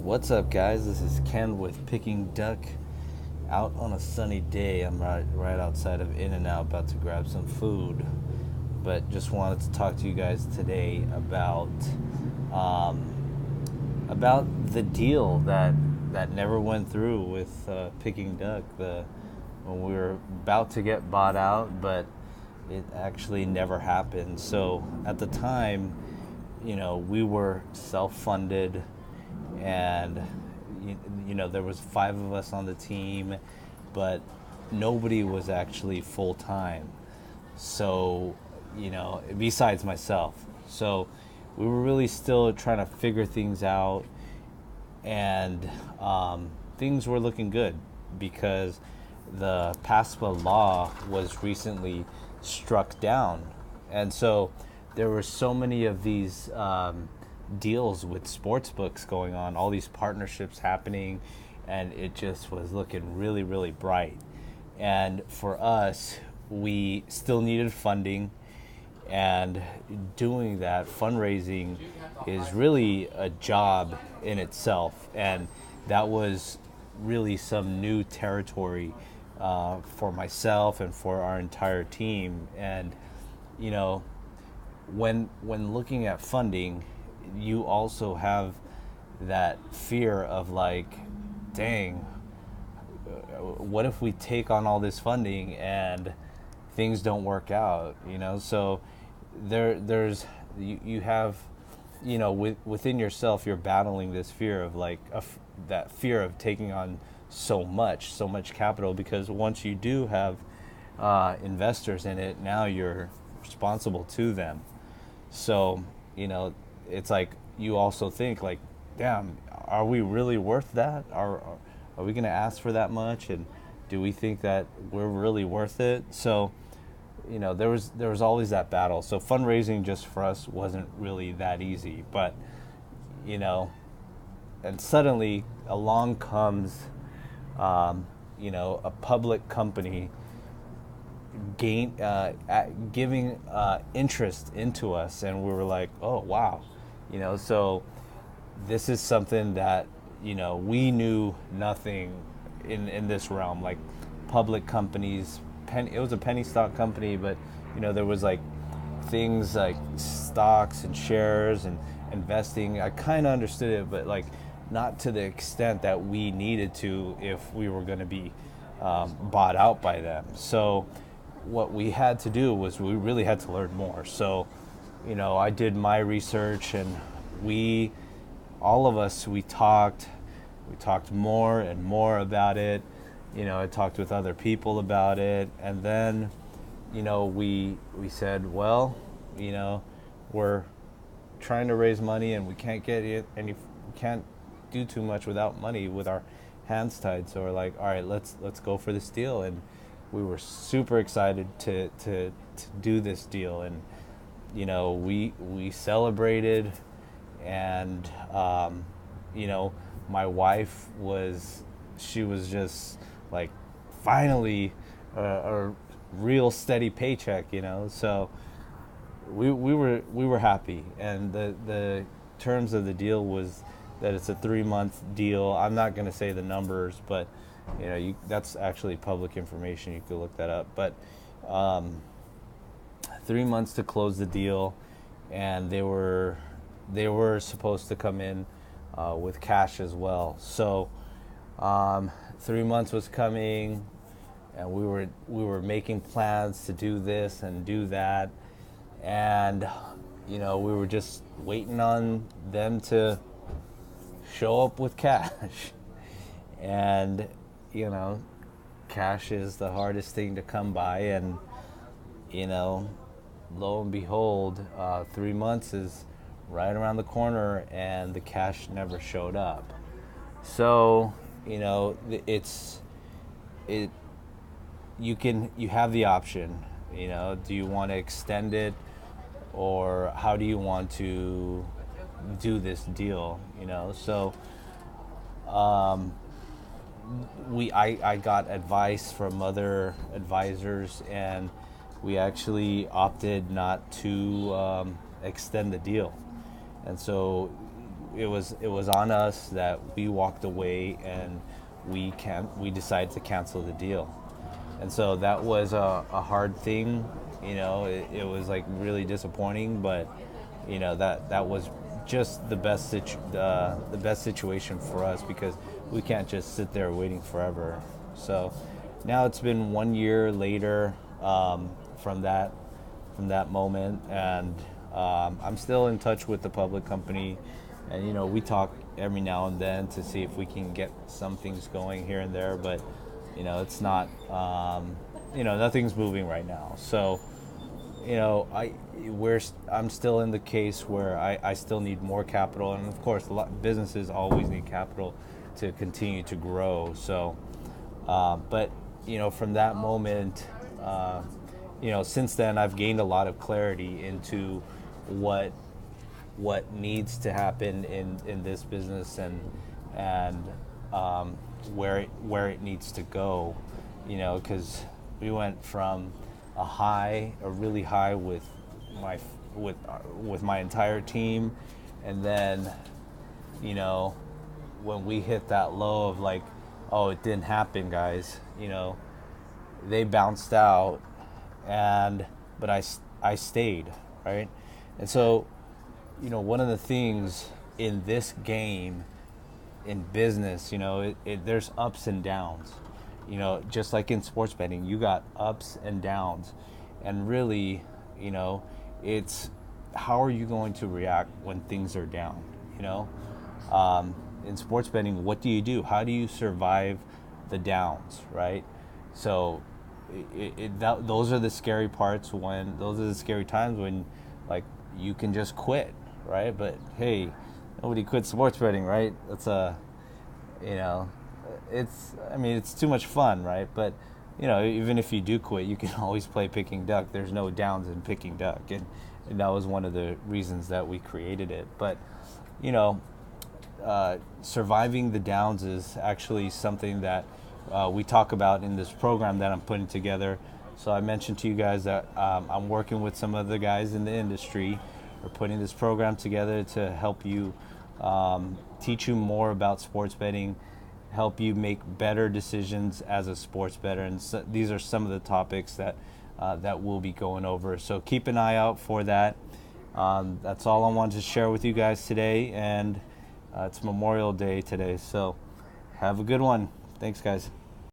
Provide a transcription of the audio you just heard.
What's up, guys? This is Ken with Picking Duck. Out on a sunny day, I'm right outside of In-N-Out, about to grab some food. But just wanted to talk to you guys today um, about the deal that never went through with Picking Duck. When we were about to get bought out, but it actually never happened. So at the time, we were self-funded, and there was 5 of us on the team, but nobody was actually full-time. So besides myself, so we were really still trying to figure things out, and things were looking good because the PASPA law was recently struck down, and so there were so many of these deals with sports books going on, all these partnerships happening, and it just was looking really, really bright. And for us, we still needed funding, and doing that fundraising is really a job in itself, and that was really some new territory for myself and for our entire team. And when looking at funding, you also have that fear of like, dang, what if we take on all this funding and things don't work out? So there's you have, within yourself, you're battling this fear of like that fear of taking on so much capital, because once you do have investors in it, now you're responsible to them. So it's like you also think like, damn, are we really worth that? Are we going to ask for that much? And do we think that we're really worth it? So there was always that battle. So fundraising just for us wasn't really that easy. But and suddenly along comes a public company giving interest into us, and we were like, oh wow, so this is something that we knew nothing in this realm, like public companies. It was a penny stock company, but there was like things like stocks and shares and investing. I kind of understood it, but like not to the extent that we needed to if we were going to be bought out by them. So what we had to do was we really had to learn more. So I did my research, and all of us, we talked more and more about it. I talked with other people about it, and then we said, well, we're trying to raise money, and we can't get it, and we can't do too much without money, with our hands tied. So we're like, all right, let's go for this deal. And we were super excited to do this deal, and we celebrated, and my wife was just like, finally a real steady paycheck, so we were happy. And the terms of the deal was that it's a 3-month deal. I'm not going to say the numbers, but that's actually public information. You could look that up. But 3 months to close the deal, and they were supposed to come in with cash as well. So 3 months was coming, and we were making plans to do this and do that, and we were just waiting on them to show up with cash. And cash is the hardest thing to come by, and lo and behold, 3 months is right around the corner, and the cash never showed up. So you have the option. Do you want to extend it, or how do you want to do this deal? So I got advice from other advisors, and we actually opted not to extend the deal. And so it was on us that we walked away, and we decided to cancel the deal. And so that was a hard thing. It was like really disappointing, but that was just the best situation for us, because we can't just sit there waiting forever. So now it's been 1 year later, from that moment, and I'm still in touch with the public company, and we talk every now and then to see if we can get some things going here and there, but it's not, nothing's moving right now. So I'm still in the case where I still need more capital, and of course businesses always need capital to continue to grow. So but from that moment, since then I've gained a lot of clarity into what needs to happen in this business, and where it needs to go, because we went from a really high with my entire team, and then when we hit that low of like, oh, it didn't happen, guys, they bounced out, but I stayed, right? And so one of the things in this game, in business, there's ups and downs. Just like in sports betting, you got ups and downs, and really, it's how are you going to react when things are down? In sports betting, what do you do? How do you survive the downs, right? So those are the scary parts, those are the scary times when, like, you can just quit, right? But hey, nobody quits sports betting, right? That's it's too much fun, right? But even if you do quit, you can always play picking duck. There's no downs in picking duck, and that was one of the reasons that we created it. But surviving the downs is actually something that we talk about in this program that I'm putting together. So I mentioned to you guys that I'm working with some of the guys in the industry. We're putting this program together to help you, teach you more about sports betting, help you make better decisions as a sports bettor. And so these are some of the topics that we'll be going over. So keep an eye out for that. That's all I wanted to share with you guys today. And it's Memorial Day today. So have a good one. Thanks, guys.